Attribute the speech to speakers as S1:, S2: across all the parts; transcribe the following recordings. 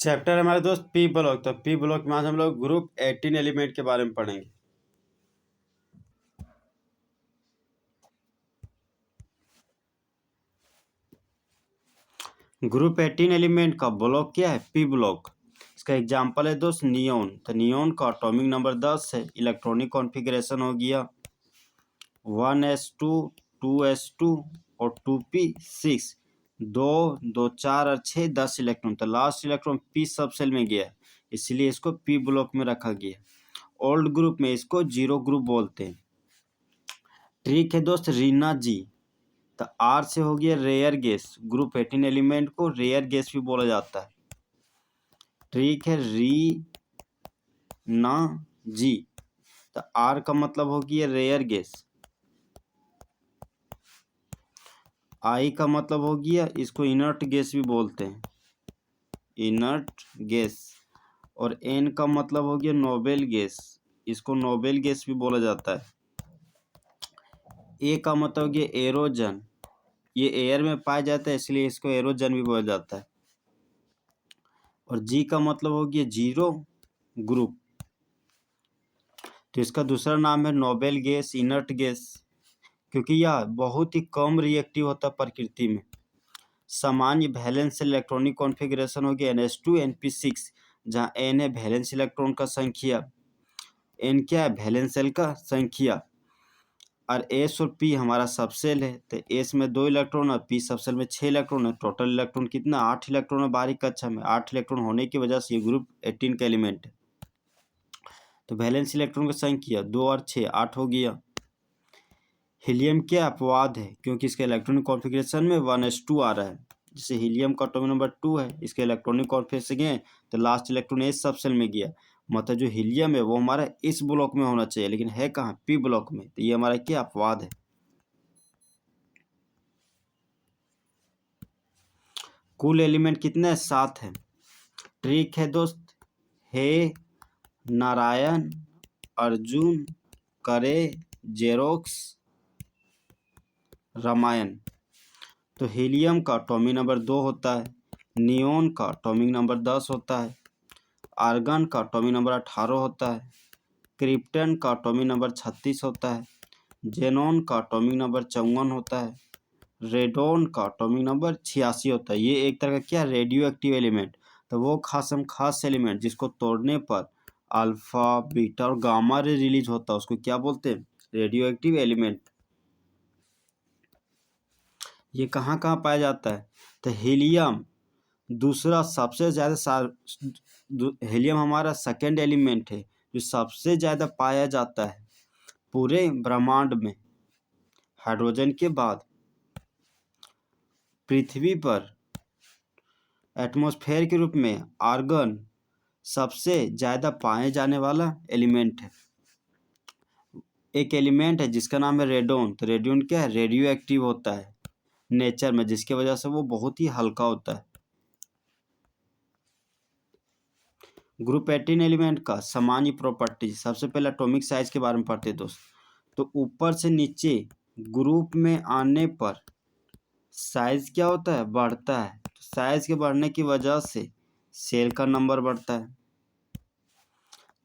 S1: Chapter हमारे दोस्त P block. तो पी ब्लॉक में आज हम लोग ग्रुप 18 एलिमेंट के बारे में पढ़ेंगे। ग्रुप 18 एलिमेंट का ब्लॉक क्या है? P block. इसका एग्जांपल है दोस्त नियोन। तो नियोन का एटॉमिक नंबर 10 है। इलेक्ट्रॉनिक कॉन्फ़िगरेशन हो गया 1s2 2s2 और 2p6। 2 2 4 और 6 10 इलेक्ट्रॉन। तो लास्ट इलेक्ट्रॉन पी सब सेल में गया, इसलिए इसको पी ब्लॉक में रखा गया। ओल्ड ग्रुप में इसको जीरो ग्रुप बोलते हैं। ट्रिक है दोस्त रीना जी। तो आर से हो गया रेयर गैस। ग्रुप 18 एलिमेंट को रेयर गैस भी बोला जाता है। ट्रिक है री ना जी। तो आर का मतलब हो गया रेयर गैस। आई का मतलब हो गया, इसको इनर्ट गैस भी बोलते हैं, इनर्ट गैस। और एन का मतलब हो गया नोबेल गैस, इसको नोबेल गैस भी बोला जाता है। ए का मतलब हो गया एरोजन, ये एयर में पाया जाता है इसलिए इसको एरोजन भी बोला जाता है। और जी का मतलब हो गया जीरो ग्रुप, तो इसका दूसरा नाम है नोबेल गैस, इनर्ट गैस, क्योंकि यह बहुत ही कम रिएक्टिव होता है प्रकृति में। सामान्य वैलेंस इलेक्ट्रॉनिक कॉन्फ़िगरेशन हो गया NH2 NP6, जहाँ N है वैलेंस इलेक्ट्रॉन का संख्या, N क्या है वैलेंस सेल का संख्या, और S और P हमारा सबसेल है। तो S में 2 इलेक्ट्रॉन और P सबसेल में 6 इलेक्ट्रॉन है। टोटल इलेक्ट्रॉन कितना? 8 इलेक्ट्रॉन है बाहरी कक्षा में। 8 इलेक्ट्रॉन होने की वजह से ये ग्रुप 18 का एलिमेंट है। तो वैलेंस इलेक्ट्रॉन की संख्या 2 और 6 8 हो गया। हीलियम क्या अपवाद है, क्योंकि इसके इलेक्ट्रॉनिक कॉन्फ़िगरेशन में 1s2 आ रहा है। जैसे हीलियम का एटॉमिक नंबर 2 है, इसके इलेक्ट्रॉनिक कॉन्फ़िगरेशन है तो लास्ट इलेक्ट्रॉन एस सब सेल में गया। मतलब जो हीलियम है वो हमारा इस ब्लॉक में होना चाहिए, लेकिन है कहाँ? पी ब्लॉक में। तो ये हमारा क्या अपवाद है। कुल एलिमेंट कितने हैं? 7 है। ट्रिक है दोस्त हे नारायण अर्जुन करे जेरोक्स रामायण। तो हीलियम का एटॉमिक नंबर 2 होता है, नियोन का एटॉमिक नंबर 10 होता है, आर्गन का एटॉमिक नंबर 18 होता है, क्रिप्टन का एटॉमिक नंबर 36 होता है, जेनॉन का एटॉमिक नंबर 54 होता है, रेडोन का एटॉमिक नंबर 86 होता है। ये एक तरह का क्या रेडियो एक्टिव एलिमेंट। तो वो खास एलिमेंट जिसको तोड़ने पर अल्फा बीटा और गामा रे रिलीज होता है उसको क्या बोलते हैं? Radio active element. ये कहाँ कहाँ पाया जाता है? तो हीलियम दूसरा सबसे ज़्यादा हीलियम हमारा सेकेंड एलिमेंट है जो सबसे ज़्यादा पाया जाता है पूरे ब्रह्मांड में। हाइड्रोजन के बाद पृथ्वी पर एटमॉस्फेयर के रूप में आर्गन सबसे ज़्यादा पाए जाने वाला एलिमेंट है। एक एलिमेंट है जिसका नाम है रेडोन। तो रेडोन क्या है? रेडियो एक्टिव होता है नेचर में, जिसकी वजह से वो बहुत ही हल्का होता है। ग्रुप 18 एलिमेंट का सामान्य प्रॉपर्टी, सबसे पहले एटॉमिक साइज के बारे में पढ़ते हैं दोस्त। तो ऊपर से नीचे ग्रुप में आने पर साइज क्या होता है? बढ़ता है। तो साइज के बढ़ने की वजह से सेल का नंबर बढ़ता है।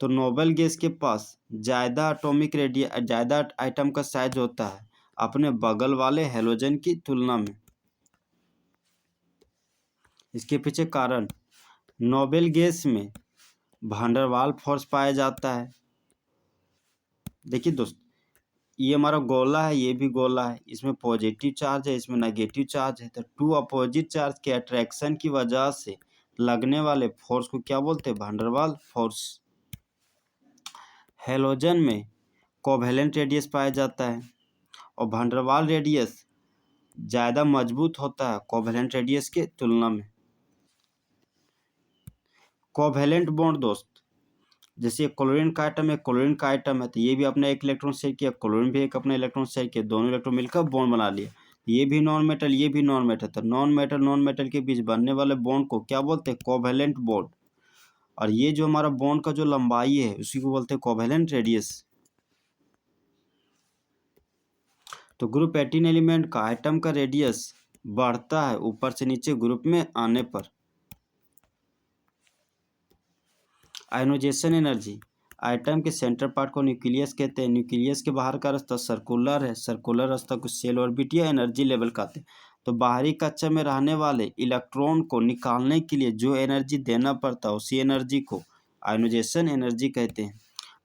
S1: तो नोबेल गैस के पास ज़्यादा एटॉमिक ज़्यादा आइटम का साइज होता है अपने बगल वाले हेलोजन की तुलना में। इसके पीछे कारण, नोबेल गैस में भांडरवाल फोर्स पाया जाता है। देखिए दोस्त, ये हमारा गोला है, ये भी गोला है, इसमें पॉजिटिव चार्ज है, इसमें नेगेटिव चार्ज है। तो टू अपोजिट चार्ज के अट्रैक्शन की वजह से लगने वाले फोर्स को क्या बोलते हैं? भांडरवाल फोर्स। हेलोजन में कोवेलेंट रेडियस पाया जाता है और भांडरवाल रेडियस ज़्यादा मजबूत होता है कोवेलेंट रेडियस के तुलना में। कोवेलेंट बॉन्ड दोस्त, जैसे क्लोरीन का आइटम है, क्लोरीन का आइटम है, तो ये भी अपना एक इलेक्ट्रॉन शेयर किया, क्लोरीन भी एक अपना इलेक्ट्रॉन शेयर किया, दोनों इलेक्ट्रॉन मिलकर बॉन्ड बना लिया। ये भी नॉन मेटल, ये भी नॉन मेटल। तो नॉन मेटल के बीच बनने वाले बॉन्ड को क्या बोलते हैं? Covalent bond. और ये जो हमारा बॉन्ड का जो लंबाई है उसी को बोलते हैं कोवेलेंट रेडियस। तो ग्रुप 18 एलिमेंट का आइटम का रेडियस बढ़ता है ऊपर से नीचे ग्रुप में आने पर। आयोनाइजेशन एनर्जी, आइटम के सेंटर पार्ट को न्यूक्लियस कहते हैं। न्यूक्लियस के बाहर का रास्ता सर्कुलर है, सर्कुलर रास्ता को सेल ऑर्बिट या एनर्जी लेवल कहते हैं। तो बाहरी कक्षा में रहने वाले इलेक्ट्रॉन को निकालने के लिए जो एनर्जी देना पड़ता है उसी एनर्जी को आयोनाइजेशन एनर्जी कहते हैं।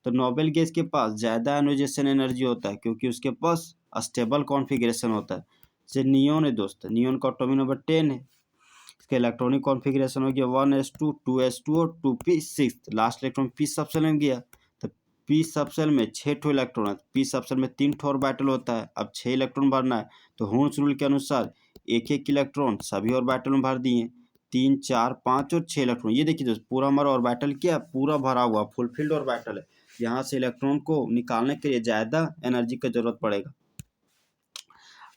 S1: तो नोबेल गैस के पास ज़्यादा आयोनाइजेशन एनर्जी होता है क्योंकि उसके पास स्टेबल कॉन्फ़िगरेशन होता है। जैसे नियोन है दोस्त, नियोन का एटॉमिक नंबर 10 है। इसका इलेक्ट्रॉनिक कॉन्फ़िगरेशन हो गया 1s2 2s2 और 2p6। Last electron P subshell में गया तो पी सबसेल में 6 ठो इलेक्ट्रॉन है। पी सबसेल में 3 ठो ऑर्बिटल होता है। अब 6 इलेक्ट्रॉन भरना है तो हुर्स रूल के अनुसार एक एक इलेक्ट्रॉन सभी ऑर्बिटल में भर दिए, 3 4 5 और 6 इलेक्ट्रॉन। ये देखिए दोस्त, पूरा हमारा ऑर्बिटल क्या पूरा भरा हुआ फुलफिल्ड ऑर्बिटल है। यहाँ से इलेक्ट्रॉन को निकालने के लिए ज़्यादा एनर्जी की जरूरत पड़ेगा।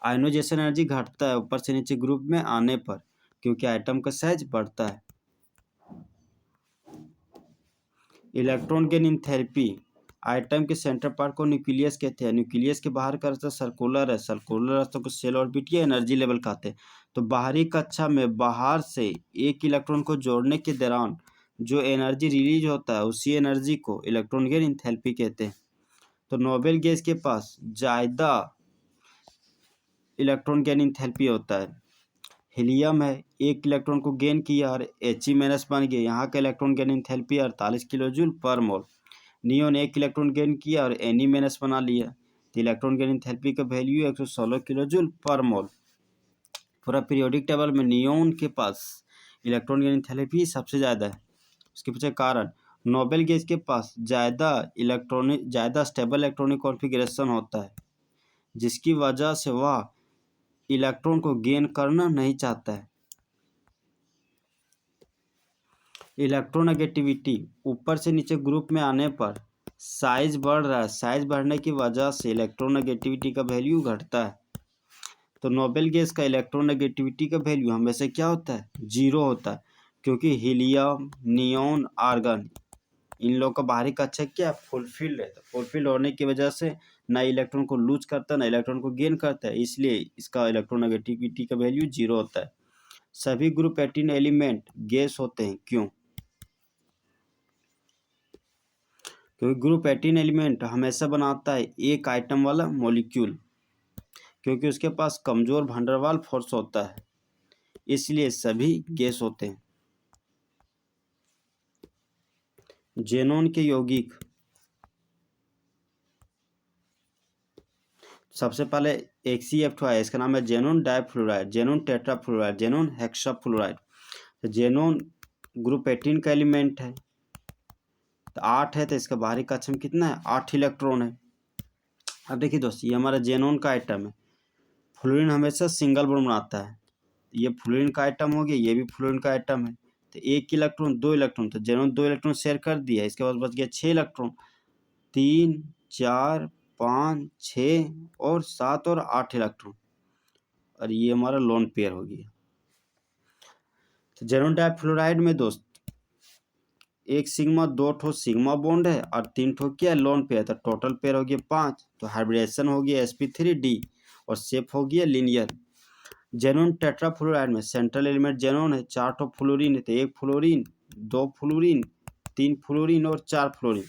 S1: आयोनाइजेशन एनर्जी घटता है ऊपर से नीचे ग्रुप में आने पर क्योंकि आइटम का साइज बढ़ता है। Electron gain in therapy, item के सेंटर पार्ट को न्यूक्लियस कहते हैं। न्यूक्लियस के बाहर का रास्ता सर्कुलर है, सर्कुलर रास्ते को सेल ऑर्बिट या एनर्जी लेवल कहते हैं। तो बाहरी कक्षा में बाहर से एक इलेक्ट्रॉन को जोड़ने के दौरान जो एनर्जी रिलीज होता है उसी एनर्जी को इलेक्ट्रॉन गेन इंथैल्पी कहते हैं। तो नोबेल गैस के पास ज़्यादा इलेक्ट्रॉन गेन इंथैल्पी होता है। हीलियम है, एक इलेक्ट्रॉन को गेन किया और He- बन गया। यहाँ का electron gain enthalpy 48 kilo joule per mole. Neon एक इलेक्ट्रॉन गेन किया और Ne- बना लिया तो इलेक्ट्रॉन गेन इंथैल्पी का value 116 kilo joule per mole. पूरा पीरियोडिक टेबल में नियोन के पास इलेक्ट्रॉन गेन इंथैल्पी सबसे ज़्यादा है। उसके पीछे कारण नोबेल गैस के पास ज़्यादा स्टेबल इलेक्ट्रॉनिक कॉन्फ़िगरेशन होता है जिसकी वजह से वह इलेक्ट्रॉन को गेन करना नहीं चाहता है। इलेक्ट्रोनेगेटिविटी, ऊपर से नीचे ग्रुप में आने पर साइज बढ़ रहा है, साइज बढ़ने की वजह से इलेक्ट्रोनेगेटिविटी का वैल्यू घटता है। तो नोबेल गैस का इलेक्ट्रोनेगेटिविटी का वैल्यू हमेशा क्या होता है, 0 होता है क्योंकि हीलियम नियोन आर्गन इन लोगों का बाहरी कक्षा क्या फुलफिल्ड है। तो फुलफिल्ड होने की वजह से ना इलेक्ट्रॉन को लूज करता है ना इलेक्ट्रॉन को गेन करता है, इसलिए इसका इलेक्ट्रोनेगेटिविटी का वैल्यू 0 होता है। सभी ग्रुप 18 एलिमेंट गैस होते हैं, क्यों? क्योंकि ग्रुप 18 एलिमेंट हमेशा बनाता है एक आइटम वाला मॉलिक्यूल क्योंकि उसके पास कमज़ोर वैन फोर्स होता है, इसलिए सभी गैस होते हैं। जेनोन के यौगिक, सबसे पहले एक CF2 है, इसका नाम है xenon difluoride, xenon tetrafluoride, xenon hexafluoride. तो जेनोन ग्रुप 18 का एलिमेंट है तो 8 है, तो इसका बाहरी कक्षा में कितना है, 8 इलेक्ट्रॉन है। अब देखिए दोस्त, ये हमारा जेनोन का आइटम है। फ्लोरीन हमेशा सिंगल बॉन्ड बनाता है, ये फ्लोरीन का आइटम हो गया, ये भी फ्लोरीन का आइटम है। तो एक इलेक्ट्रॉन 2 इलेक्ट्रॉन, तो जेनोन 2 इलेक्ट्रॉन शेयर कर दिया, इसके बाद बच गया 6 इलेक्ट्रॉन, 3 4 5 6 और 7 और 8 इलेक्ट्रॉन, और ये हमारा लोन पेयर हो गया। तो जेनोन डाइफ्लोराइड में दोस्त एक सिग्मा 2 ठो सिग्मा बॉन्ड है और 3 ठो क्या लोन पेयर, तो टोटल पेयर हो गया 5। तो हाइब्रिडेशन हो गया sp3d और शेप हो गया लीनियर। जेनोन टेट्राफ्लोराइड में सेंट्रल एलिमेंट जेनोन है, 4 ठो फ्लोरीन है, तो 1 फ्लोरीन 2 फ्लोरीन 3 फ्लोरीन और 4 फ्लोरीन।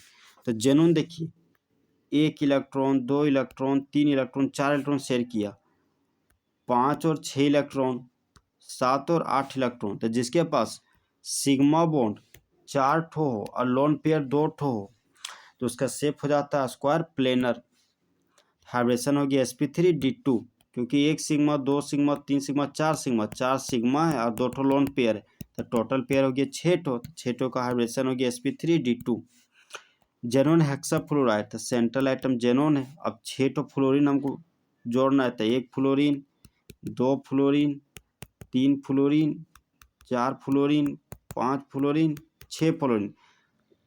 S1: तो जेनोन देखिए 1 electron 2 electron 3 electron 4 electron share किया, 5 और 6 इलेक्ट्रॉन 7 और 8 इलेक्ट्रॉन। तो जिसके पास सिग्मा बॉन्ड 4 ठो हो और लोन पेयर 2 ठो हो तो उसका शेप हो जाता है स्क्वायर प्लेनर। हाइब्रिडेशन हो गया sp3d2 क्योंकि 1 sigma 2 sigma 3 sigma 4 sigma, 4 sigma है और 2 ठो लोन पेयर है, तो टोटल पेयर हो गया 6 ठो, तो 6 ठो का हाइब्रिडेशन हो गया sp3d2। जेनोन हेक्साफ्लोराइड, तो सेंट्रल आइटम जेनोन है। अब 6 ठो फ्लोरीन हमको जोड़ना है, तो 1 fluorine 2 fluorine 3 fluorine 4 fluorine 5 fluorine 6 fluorine,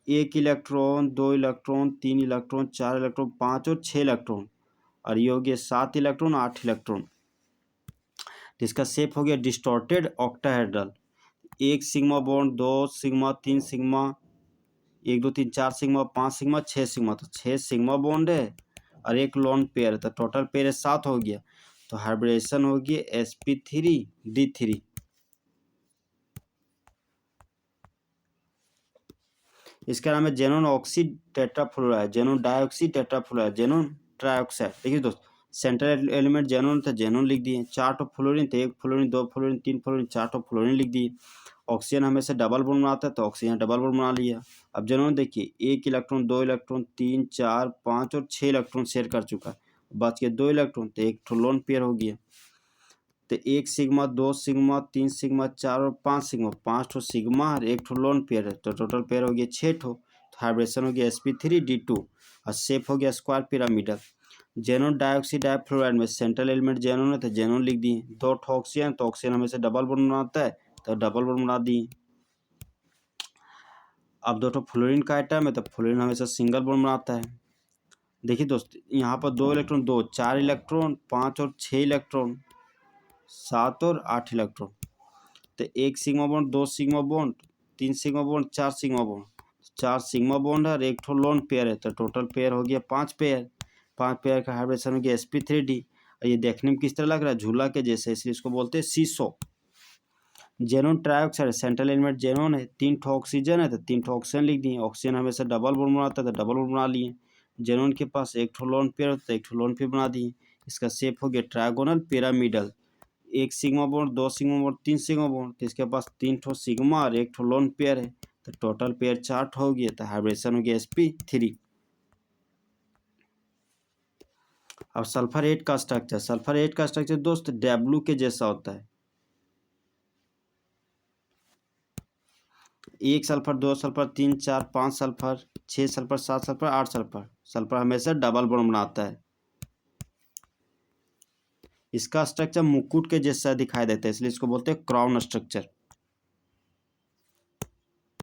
S1: 1 electron 2 electron 3 electron 4 electron 5 और 6 इलेक्ट्रॉन, और ये हो गया 7 इलेक्ट्रॉन 8 इलेक्ट्रॉन। तो इसका शेप हो गया distorted octahedral, 1 sigma bond 2 sigma 3 sigma 1 2 3 4 sigma 5 sigma 6 sigma, तो 6 सिग्मा बॉन्ड है और 1 लोन पेयर है, तो टोटल पेयर 7 हो गया। तो हाइब्रिडेशन हो गया sp3d3। इसका नाम है xenon oxy tetrafluoride, xenon dioxy tetrafluoride, xenon trioxide. देखिए दोस्त, सेंट्रल एलिमेंट जेनोन था, जेनोन लिख दिए। 4 ठो फ्लोरीन थे, 1 फ्लोरीन 2 फ्लोरीन 3 फ्लोरीन 4 ठो फ्लोरीन लिख दिए। ऑक्सीजन हमेशा डबल बॉन्ड बनाता है तो ऑक्सीजन डबल बॉन्ड बना लिया। अब जेनोन देखिए 1 इलेक्ट्रॉन 2 इलेक्ट्रॉन 3 4 5 और 6 इलेक्ट्रॉन शेयर कर चुका है, बच के 2 इलेक्ट्रॉन, तो एक ठो लोन पेयर हो गया। तो 1 सिग्मा 2 सिग्मा 3 सिग्मा 4 और 5 सिग्मा, 5 ठो सिग्मा और 1 ठो लोन पेयर है, तो टोटल पेयर हो गया 6 ठो। हाइब्रेशन हो गया sp3d2 और शेप हो गया square pyramidal. Xenon dioxy difluoride में सेंट्रल एलिमेंट जेनोन है तो जेनोन लिख दिए। 2 ठो ऑक्सीजन, तो ऑक्सीजन हमेशा डबल बॉन्ड बनाता है तो डबल बॉन्ड बना दिए। अब 2 ठो फ्लोरीन का आइटम है तो फ्लोरीन हमेशा सिंगल बॉन्ड बनाता है। देखिए दोस्त, यहाँ पर 2 इलेक्ट्रॉन 2 4 इलेक्ट्रॉन 5 और 6 इलेक्ट्रॉन 7 और 8 इलेक्ट्रॉन, तो 1 sigma bond 2 sigma bond 3 sigma bond 4 sigma bond, 4 sigma bond और 1 ठो लोन पेयर है, तो टोटल पेयर हो गया 5 पेयर। 5 पेयर का हाइब्रिडेशन हो गया sp3d। और ये देखने में किस तरह लग रहा है, झूला के जैसे, इसलिए इसको बोलते हैं seesaw. Xenon trioxide central element xenon है, 3 ठो ऑक्सीजन है तो 3 ठो ऑक्सीजन लिख दिए। ऑक्सीजन हमेशा डबल बॉन्ड बनाता है तो डबल बॉन्ड बना लिए। जेनोन के पास 1 ठो लोन पेयर होता है, 1 ठो लोन पेयर बना दिए। इसका शेप हो गया trigonal pyramidal. 1 sigma bond 2 sigma bond 3 sigma bond, तो इसके पास 3 ठो सिग्मा और 1 ठो लोन पेयर है, तो टोटल पेयर 4 ठो हो गया, तो हाइब्रिडेशन हो गया sp3। अब सल्फर 8 का स्ट्रक्चर, सल्फर 8 का स्ट्रक्चर दोस्त डब्ल्यू के जैसा होता है। 1 sulphur 2 sulphur 3 4 5 sulphur 6 sulphur 7 sulphur 8 sulphur, sulphur हमेशा डबल बॉन्ड बनाता है। इसका स्ट्रक्चर मुकुट के जैसा दिखाई देता है, इसलिए इसको बोलते हैं क्राउन स्ट्रक्चर।